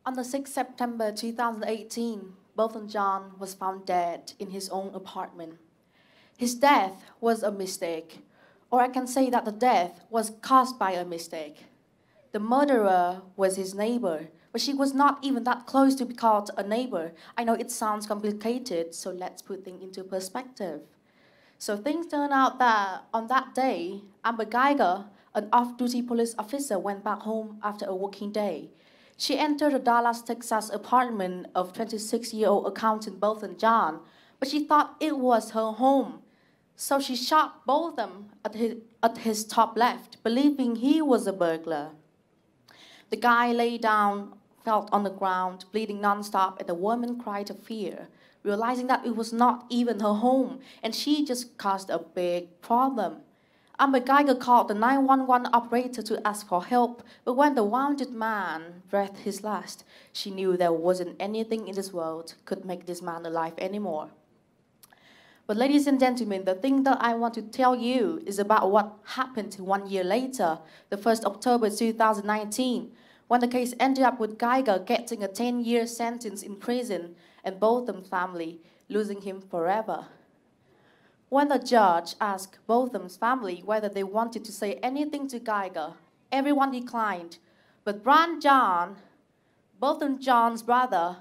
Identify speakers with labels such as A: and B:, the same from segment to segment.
A: On the 6th September 2018, Bolton John was found dead in his own apartment. His death was a mistake, or I can say that the death was caused by a mistake. The murderer was his neighbor, but she was not even that close to be called a neighbor. I know it sounds complicated, so let's put things into perspective. So things turn out that on that day, Amber Geiger, an off-duty police officer, went back home after a working day. She entered a Dallas, Texas apartment of 26-year-old accountant Bolton John, but she thought it was her home. So she shot Bolton at his top left, believing he was a burglar. The guy lay down, fell on the ground, bleeding nonstop, and the woman cried of fear, realizing that it was not even her home, and she just caused a big problem. Amber Geiger called the 911 operator to ask for help, but when the wounded man breathed his last, she knew there wasn't anything in this world could make this man alive anymore. But ladies and gentlemen, the thing that I want to tell you is about what happened 1 year later, the 1st October 2019, when the case ended up with Geiger getting a 10-year sentence in prison and Bolton's family losing him forever. When the judge asked Bolton's family whether they wanted to say anything to Geiger, everyone declined. But Bran John, Bolton John's brother,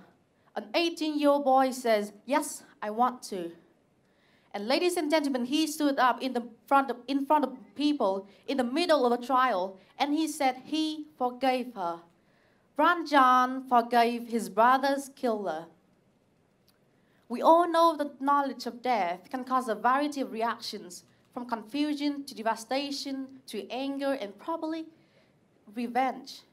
A: an 18-year-old boy, says, "Yes, I want to." And ladies and gentlemen, he stood up in front of people in the middle of a trial, and he said he forgave her. Bran John forgave his brother's killer. We all know that knowledge of death can cause a variety of reactions, from confusion to devastation to anger and probably revenge.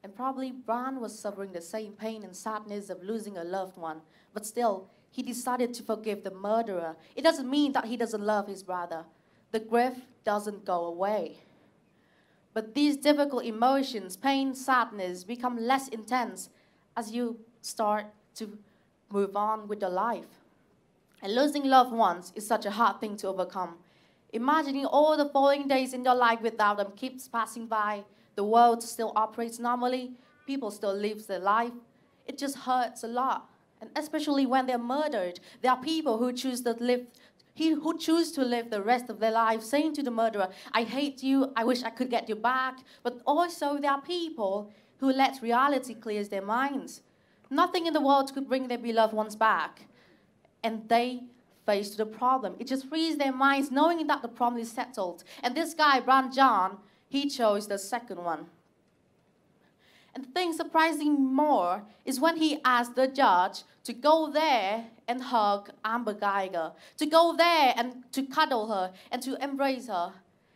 A: And probably Bran was suffering the same pain and sadness of losing a loved one, but still, he decided to forgive the murderer. It doesn't mean that he doesn't love his brother. The grief doesn't go away. But these difficult emotions, pain, sadness, become less intense as you start to move on with your life. And losing loved ones is such a hard thing to overcome. Imagining all the following days in your life without them keeps passing by. The world still operates normally. People still live their life. It just hurts a lot. And especially when they're murdered, there are people who choose to live the rest of their life saying to the murderer, "I hate you, I wish I could get you back." But also there are people who let reality clear their minds. Nothing in the world could bring their beloved ones back. And they face the problem. It just frees their minds knowing that the problem is settled. And this guy, Bran John, he chose the second one. And the thing surprising more is when he asked the judge to go there and hug Amber Geiger, to go there and to cuddle her and to embrace her.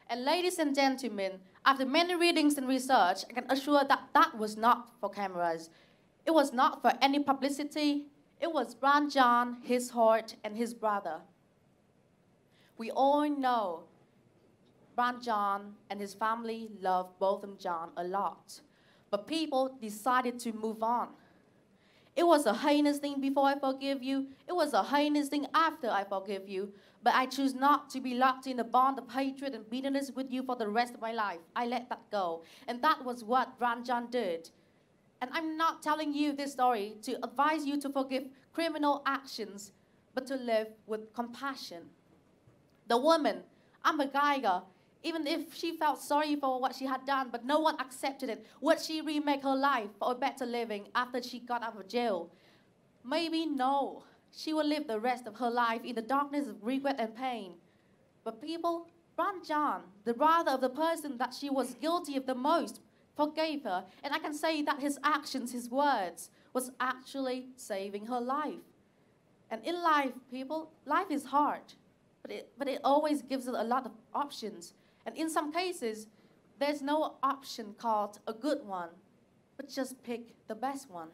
A: And ladies and gentlemen, after many readings and research, I can assure that that was not for cameras. It was not for any publicity. It was Bran John, his heart, and his brother. We all know Bran John and his family loved Bolton John a lot. But people decided to move on. It was a heinous thing before I forgive you. It was a heinous thing after I forgive you. But I choose not to be locked in a bond of hatred and bitterness with you for the rest of my life. I let that go. And that was what Bran John did. And I'm not telling you this story to advise you to forgive criminal actions, but to live with compassion. The woman, Amber Geiger, even if she felt sorry for what she had done, but no one accepted it, would she remake her life for a better living after she got out of jail? Maybe no. She will live the rest of her life in the darkness of regret and pain. But people, Bran John, the brother of the person that she was guilty of the most, forgave her. And I can say that his actions, his words, was actually saving her life. And in life, people, life is hard. But it always gives us a lot of options. And in some cases, there's no option called a good one, but just pick the best one.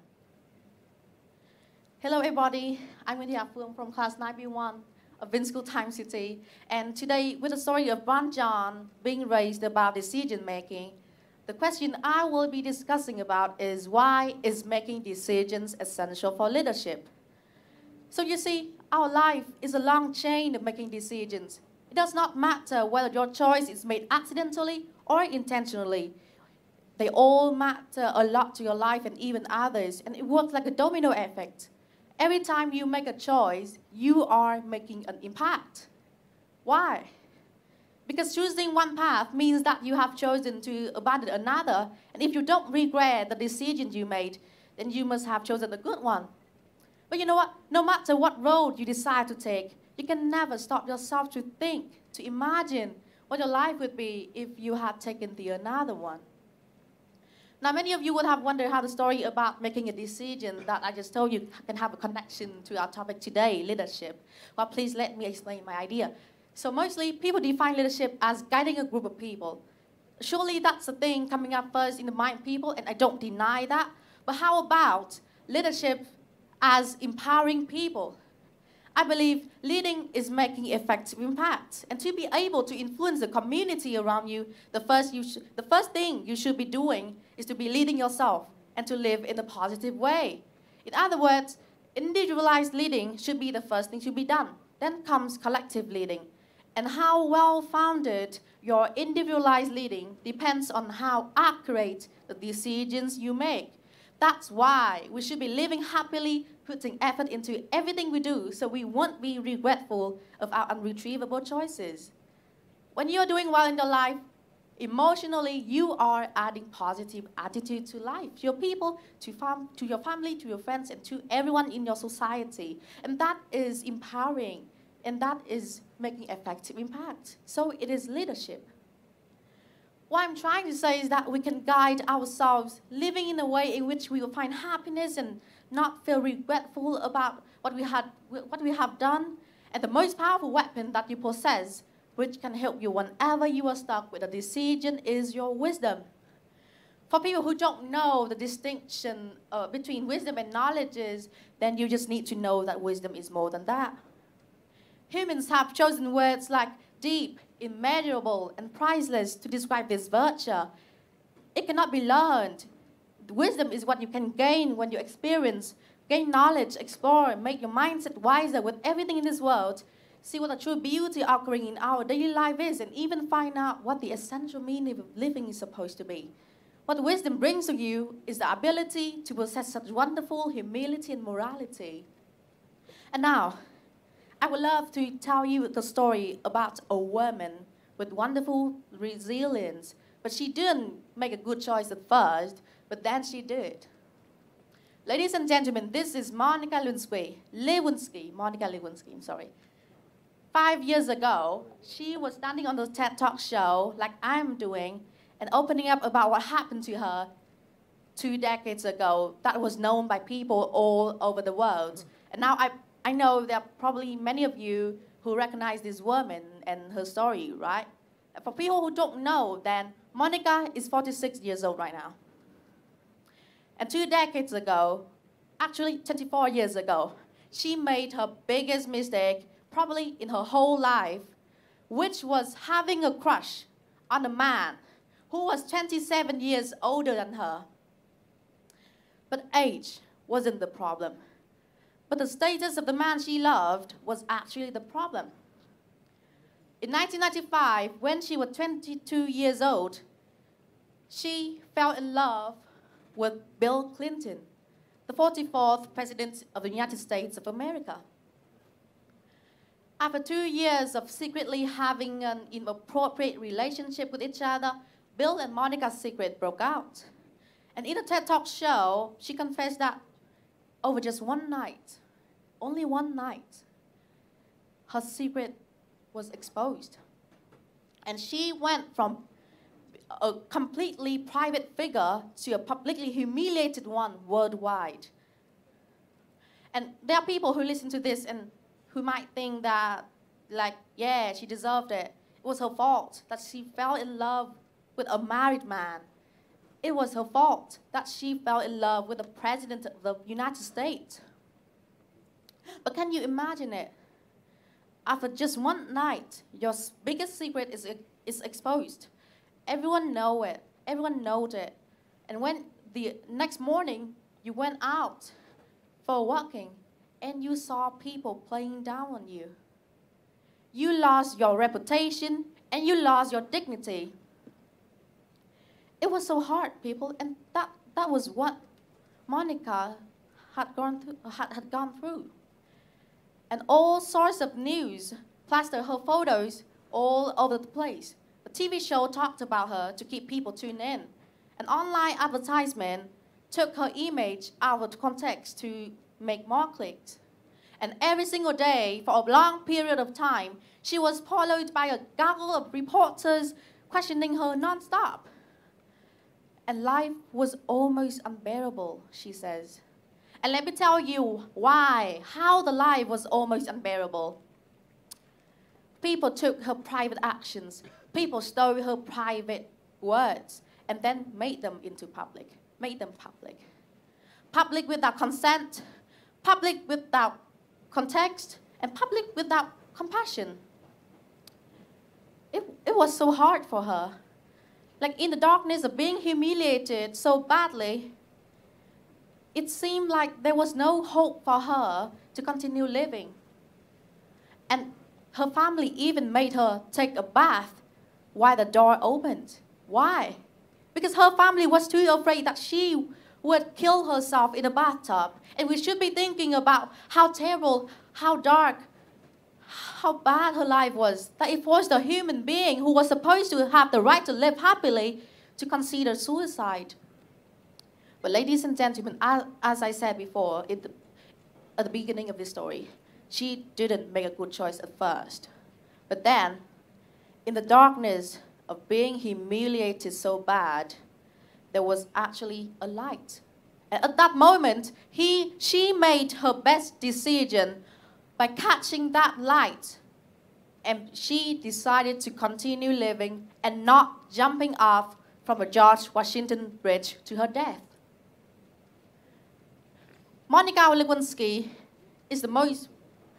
A: Hello everybody, I'm Nguyen Thi Ha Phuong from class 9B1 of Vinschool Times City. And today, with the story of Bran John being raised about decision making, the question I will be discussing about is why is making decisions essential for leadership? So you see, our life is a long chain of making decisions. It does not matter whether your choice is made accidentally or intentionally. They all matter a lot to your life and even others, and it works like a domino effect. Every time you make a choice, you are making an impact. Why? Because choosing one path means that you have chosen to abandon another, and if you don't regret the decision you made, then you must have chosen a good one. But you know what? No matter what road you decide to take, you can never stop yourself to think, to imagine what your life would be if you had taken the another one. Now, many of you would have wondered how the story about making a decision that I just told you can have a connection to our topic today, leadership. Well, please let me explain my idea. So mostly, people define leadership as guiding a group of people. Surely that's the thing coming up first in the mind of people, and I don't deny that. But how about leadership as empowering people? I believe leading is making effective impact. And to be able to influence the community around you, the first thing you should be doing is to be leading yourself and to live in a positive way. In other words, individualized leading should be the first thing to be done. Then comes collective leading. And how well-founded your individualized leading depends on how accurate the decisions you make. That's why we should be living happily, putting effort into everything we do so we won't be regretful of our unretrievable choices. When you're doing well in your life, emotionally, you are adding positive attitude to life, to your people, to your family, to your friends, and to everyone in your society. And that is empowering, and that is making effective impact. So it is leadership. What I'm trying to say is that we can guide ourselves living in a way in which we will find happiness and not feel regretful about what we have done. And the most powerful weapon that you possess, which can help you whenever you are stuck with a decision, is your wisdom. For people who don't know the distinction between wisdom and knowledge, then you just need to know that wisdom is more than that. Humans have chosen words like deep, immeasurable, and priceless to describe this virtue. It cannot be learned. Wisdom is what you can gain when you experience, gain knowledge, explore, make your mindset wiser with everything in this world, see what the true beauty occurring in our daily life is, and even find out what the essential meaning of living is supposed to be. What wisdom brings to you is the ability to possess such wonderful humility and morality. And now, I would love to tell you the story about a woman with wonderful resilience, but she didn't make a good choice at first, but then she did. Ladies and gentlemen, this is Monica Lewinsky. Monica Lewinsky, I'm sorry. 5 years ago, she was standing on the TED Talk show, like I'm doing, and opening up about what happened to her 2 decades ago that was known by people all over the world. And now I know there are probably many of you who recognize this woman and her story, right? For people who don't know, then Monica is 46 years old right now. And 2 decades ago, actually 24 years ago, she made her biggest mistake probably in her whole life, which was having a crush on a man who was 27 years older than her. But age wasn't the problem. But the status of the man she loved was actually the problem. In 1995, when she was 22 years old, she fell in love with Bill Clinton, the 44th President of the United States of America. After 2 years of secretly having an inappropriate relationship with each other, Bill and Monica's secret broke out. And in a TED Talk show, she confessed that over just one night, only one night, her secret was exposed. And she went from a completely private figure to a publicly humiliated one worldwide. And there are people who listen to this and who might think that, like, yeah, she deserved it. It was her fault that she fell in love with a married man. It was her fault that she fell in love with the President of the United States. But can you imagine it? After just one night, your biggest secret is exposed. Everyone knows it. Everyone knows it. And when the next morning you went out for walking and you saw people playing down on you, you lost your reputation and you lost your dignity. It was so hard, people, and that was what Monica had gone through. And all sorts of news plastered her photos all over the place. A TV show talked about her to keep people tuned in. An online advertisement took her image out of context to make more clicks. And every single day, for a long period of time, she was followed by a gaggle of reporters questioning her nonstop. And life was almost unbearable, she says. And let me tell you how the life was almost unbearable. People took her private actions. People stole her private words and then made them public. Public without consent, public without context, and public without compassion. It was so hard for her. Like in the darkness of being humiliated so badly, it seemed like there was no hope for her to continue living. And her family even made her take a bath while the door opened. Why? Because her family was too afraid that she would kill herself in a bathtub. And we should be thinking about how terrible, how dark, how bad her life was, that it forced a human being who was supposed to have the right to live happily to consider suicide. But ladies and gentlemen, as I said before, at the beginning of this story, she didn't make a good choice at first. But then, in the darkness of being humiliated so bad, there was actually a light. And at that moment, she made her best decision by catching that light. And she decided to continue living and not jumping off from a George Washington Bridge to her death. Monica Lewinsky is the most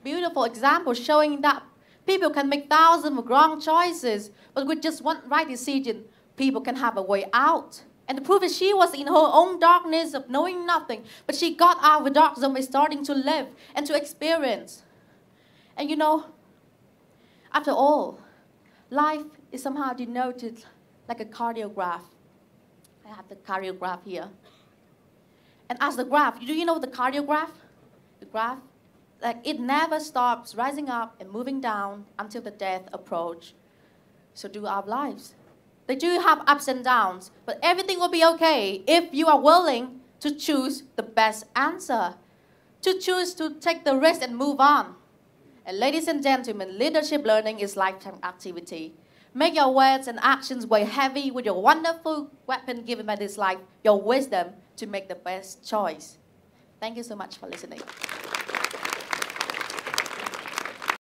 A: beautiful example showing that people can make thousands of wrong choices, but with just one right decision, people can have a way out. And the proof is she was in her own darkness of knowing nothing, but she got out of the dark zone by starting to live and to experience. And you know, after all, life is somehow denoted like a cardiograph. I have the cardiograph here. And as the graph, do you know the cardiograph? The graph, like it never stops rising up and moving down until the death approach. So do our lives. They do have ups and downs, but everything will be okay if you are willing to choose the best answer, to choose to take the risk and move on. And ladies and gentlemen, leadership learning is lifetime activity. Make your words and actions weigh heavy with your wonderful weapon given by this life, your wisdom, to make the best choice. Thank you so much for listening.